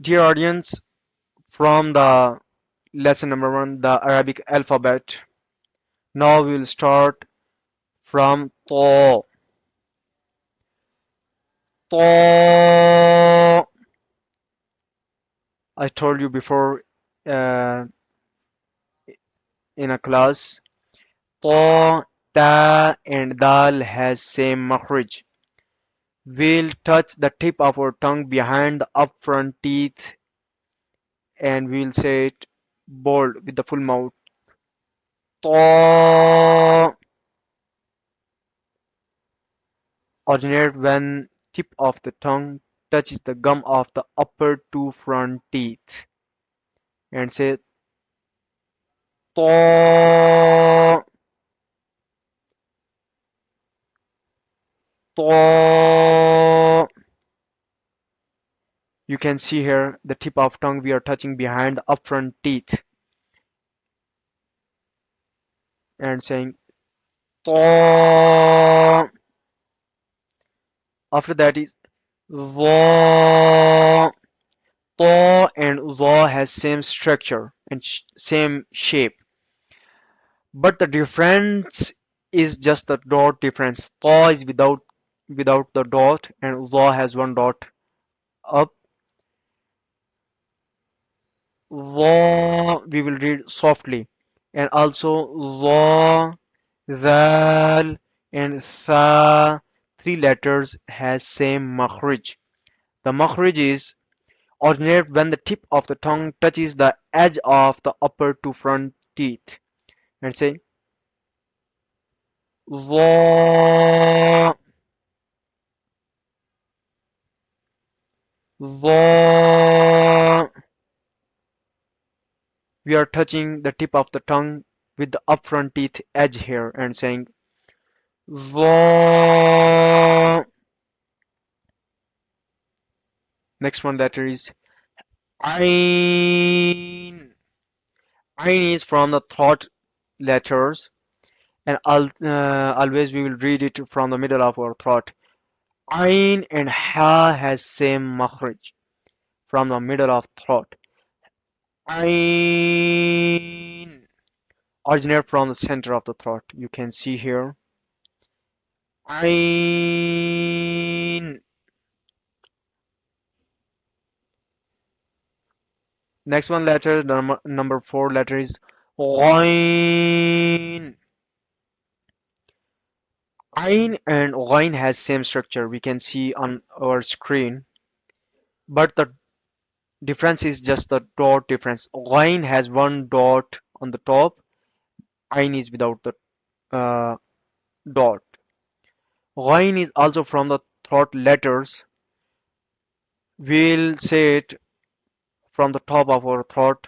Dear audience, from the lesson number 1, the Arabic alphabet. Now we will start from to. To. I told you before uh, in a class, to, ta, and dal has same makhraj. We'll touch the tip of our tongue behind the up front teeth and we'll say it bold with the full mouth. To. Originate when tip of the tongue touches the gum of the upper two front teeth and say to, to. You can see here the tip of tongue we are touching behind the up front teeth and saying to. After that is the. To and the has same structure and same shape. But the difference is just the dot difference. Ta is without the dot and za has one dot up. Za we will read softly. And also za, zal and sa, three letters has same makhraj. The makhraj is originate when the tip of the tongue touches the edge of the upper two front teeth. And say za, za. We are touching the tip of the tongue with the up front teeth edge here and saying za. Next one letter is Ain. Ain is from the throat letters and always we will read it from the middle of our throat. Ain and Ha has same makhraj from the middle of throat. Ain originate from the center of the throat. You can see here. Ain. Next one letter, number 4 letter is Ghain. Ain and Ghain has same structure. We can see on our screen, but the difference is just the dot difference. Ghain has one dot on the top. Ain is without the uh, dot. Ghain is also from the throat letters. We'll say it from the top of our throat.